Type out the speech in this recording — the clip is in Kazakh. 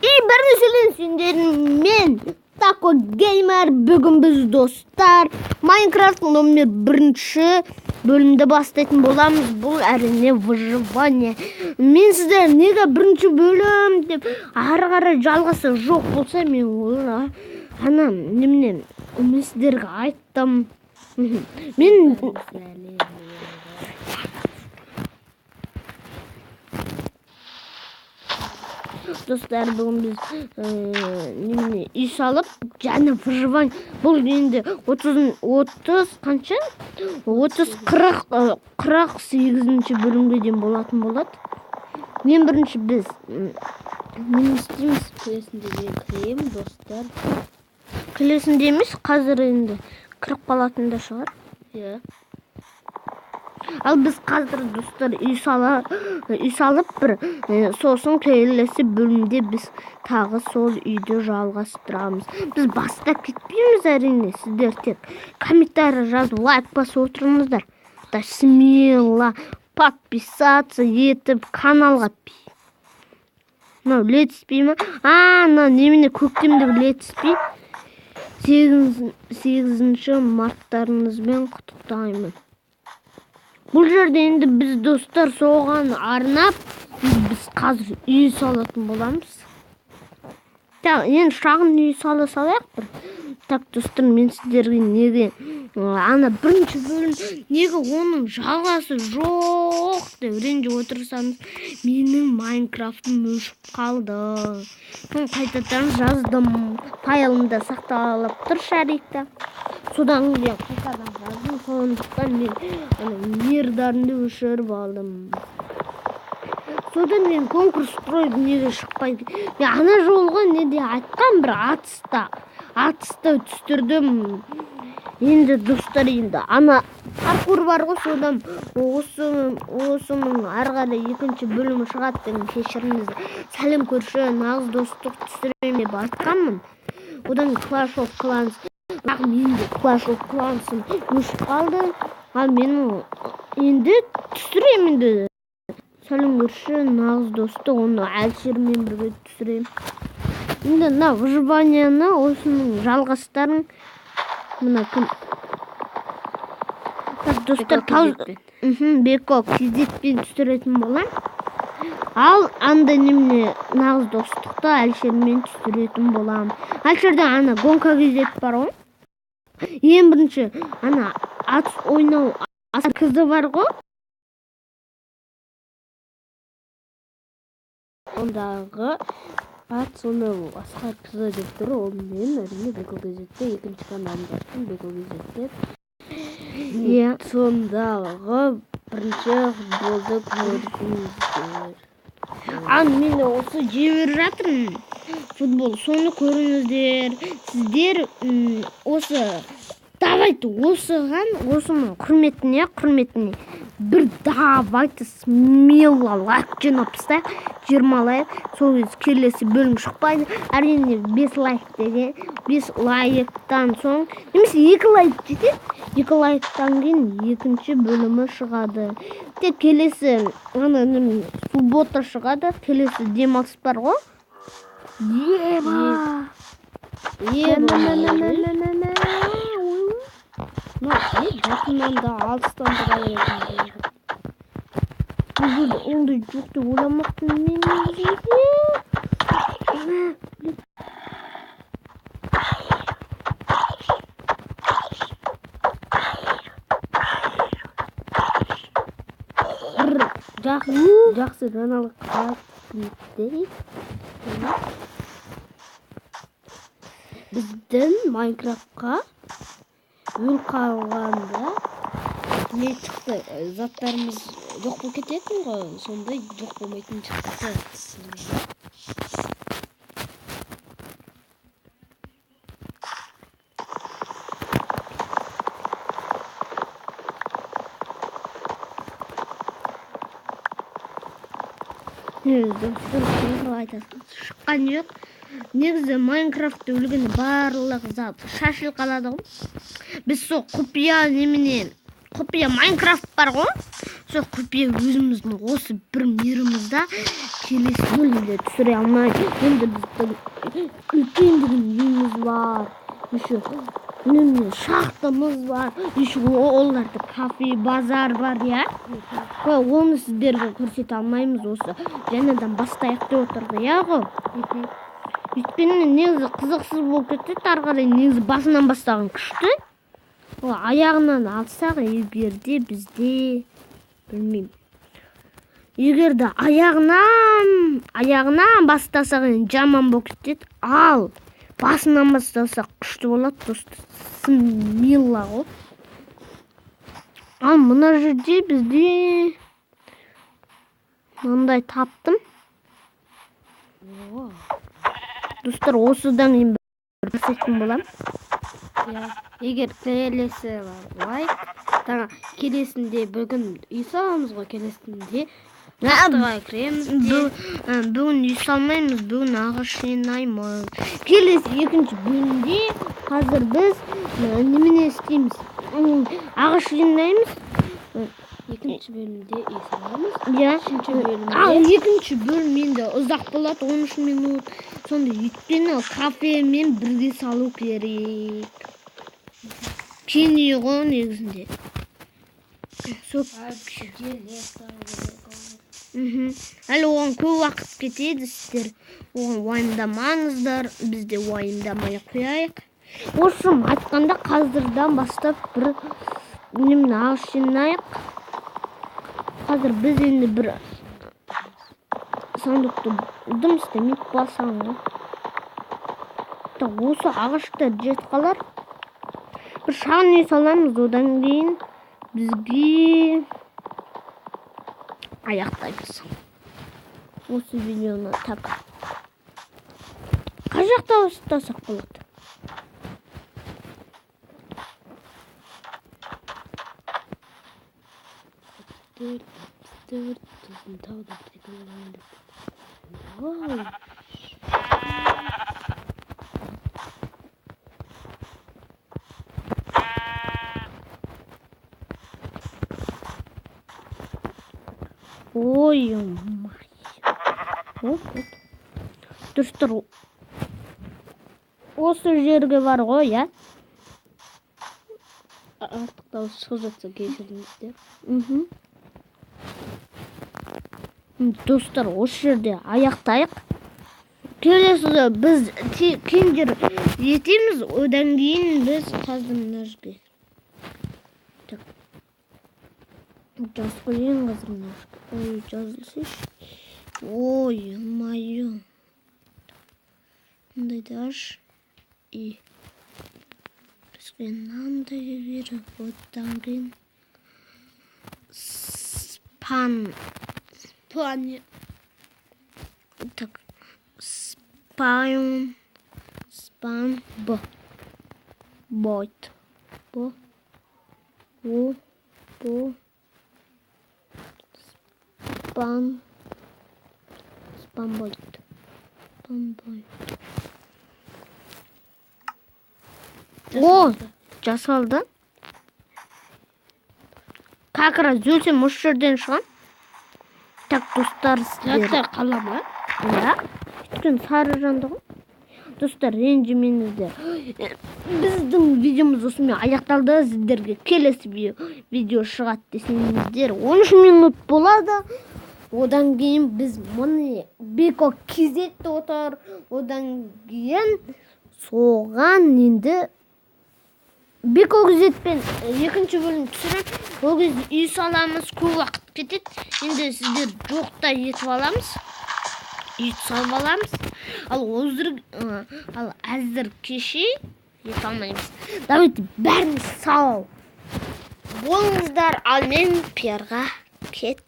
Бернеселен сендермен Тако Геймер. Бүгін біз достар Майнкрафт номер 1 бөлімді бастайтын боламыз. Бұл әрине выживание. Мен сіздер неге 1 бөлім деп ары қарай жалғасы жоқ болса, мен оны ана немене сіздерге айттым. Мен достар, бүгін біз үй салып және выживание. Бұл енді 30 қанша? 48-ші бөлімге дейін болатын болады. Ең бірінші біз не істейміз? Келесінде кірем, достар. Келесінде емес, қазір енді кіріп қалатын да шығар. Иә. Ал біз қазір достар үй салып бір сосын келесі бөлімде біз тағы сол үйді жалғастырамыз. Біз баста кетпейміз әрине. Сіздер тек комментарий жазып, лайк басып отырыңыздар. Да смело подписаться етіп каналға. Летіспей ма? Немене көктемдегі летіспей. 8 марттарыңызбен құттықтаймын. Бұл жерде енді біз достар соған арнап, біз қазір үй салатын боламыз. Енді шағын үй сала салайық бір. Так достар, мен сіздерге неге ана 1 бөлім неге оның жалғасы жоқ деп ренжіп отырсаңыз, менің Майнкрафтым өшіп қалды. Мен қайтадан жаздым. Файлымда сақталып тұр шарикта. Содан кейін қайтадан жаздым. Сондықтан мен мердарымды өшіріп алдым. Содан мен конкурс строить неге шықпайды. Мен ана жолға неде айтқан бір атыста түстірдім. Енді достар, енді ана паркур бар ғой, содан осының арғарай 2 бөлімі шығады деген кешіріңіздер. Сәлем көрші, нағыз достық түсірем деп айтқанмын. Одан Clash of Clans. Менде Clash of Clans'ым өшіп қалды. Ал менің енді түсірем енді. Сәлем көрші, нағыз достық, оны әлшермен бірге түсірем. Енді выживанияны осының жалғастарын мына кім? Достар, Беко кезетпен түсіретін болам. Ал анда немене нағыз достықты әлшермен түсіретін болам. Әлшерде ана гонка кезет бар ғой. Ең бірінші ана ат ойнау қызы бар ғой. Ондағы ат соны асқар қызы деп тұр. Ол мен әрине Беко кезетте 2 каналымда аттым, Беко кезетте. Сондағы 1 футболды көрдіңіздер. Мен осы жебер жатырмын. Футбол, соны көріңіздер. Сіздер осы давайте осының құрметіне бір давайте смело лайк жинап тастайық, 20 лайк. Сол келесі бөлім шықпайды. Әрине 5 лайк деген, 5 лайктан соң, немесе 2 лайк жетеді. 2 лайктан кейін 2 бөлімі шығады. Тек келесі суббота шығады. Келесі демалыс бар ғой. Жақыннан да алыстан да қарайтын. Ондай жоқ деп ойламаппын мен негізінде. Жақсы жаңалық қайтты. Біздің Майнкрафтқа өл қалғанда не шықты? Заттарымыз жоқ болып кететін ғой. Сондай жоқ болмайтын шықты. Достар, шыққан жоқ. Негізі Майнкрафтты өлгенде барлық зат шашылып қалады ғой. Біз сол құпия Майнкрафт бар ғой. Сол құпия өзіміздің осы бір мирімізді келесі бөлімде түсіре алмаймын. Енді біздің үлкендігін үйіміз бар. Еще шахтамыз бар. Еще оларды кафе, базар бар, я? Оны сіздерге көрсете алмаймыз осы. Жаңадан бастайық деп отырды, я ғой? Өйткені негізі қызықсыз болып кетті, ары қарай негізі басынан бастаған күшті. Аяғынан алсақ, егерде бізде білмеймін. Егерде аяғынан бастасақ жаман болып кетеді. Ал басынан бастасақ күшті болады, достар. Смело ғой. Ал мына жерде бізде мындай таптым. Достар, осыдан кейін бір сәттен боламын. Егер келесі лайк, келесінде бүгін үй саламыз ғой, келесінде тақтыға кіреміз де. Бүгін үй салмаймыз, бүгін ағаш жинаймыз. Келесі екінші бөлімде қазір біз немене істейміз? Ағаш жинаймыз. Екінші бөлімде үй саламыз. Екінші бөлім енді ұзақ болады, 13 минут. Сонда өйткені кафемен бірге салу керек. Кен үй ғой негізінде. Әлі оған көп уақыт кетеді, сіздер оған уайымдамаңыздар, біз де уайымдамай қояйық. Осы айтқанда қазірдан бастап бір ағаш жинайық. Қазір біз енді бір сандықты дым істемейді басаң ғой. Осы ағаштар жет қалар. Бір шағын үй саламыз, одан кейін бізге аяқтаймыз. Осы видеоны так. Қай жақта ұстасақ болады? Ой-ой-ой. Достар, осы жерге бар ғой, я? Артық дауыс шығып жатса кешіріңіздер. Достар, осы жерде аяқтайық. Келесі біз кендер етеміз, одан кейін біз қазір мына жерге. Жаз қойын қазір мына жерге. Ой, жазылсыш. Ой, майы. Мындайды аш. И бізге мынандай беріп, одан кейін спан. Так, спан б. Бойт. Б. О. Б. Спанбойт. О, жасалды. Как раз өлсем осы жерден шығам. Так, достар, Жаттар қалама. Өйткені сары жанды ғой. Достар, ренжімеңіздер. Біздің видеомыз осымен аяқталды. Сіздерге келесі видео шығады десеңіздер 13 минут болады. Одан кейін біз мұны Беко кезетті отыр. Одан кейін соған енді Беко кезетпен екінші бөлім түсіріп, ол кезде үй саламыз, көп уақыт кетеді. Енді сіздер жоқта етіп аламыз. Үй салып аламыз. Ал әзір кеше ет алмаймыз. Давайте бәрін сал. Болыңыздар, ал мен пиарға кет.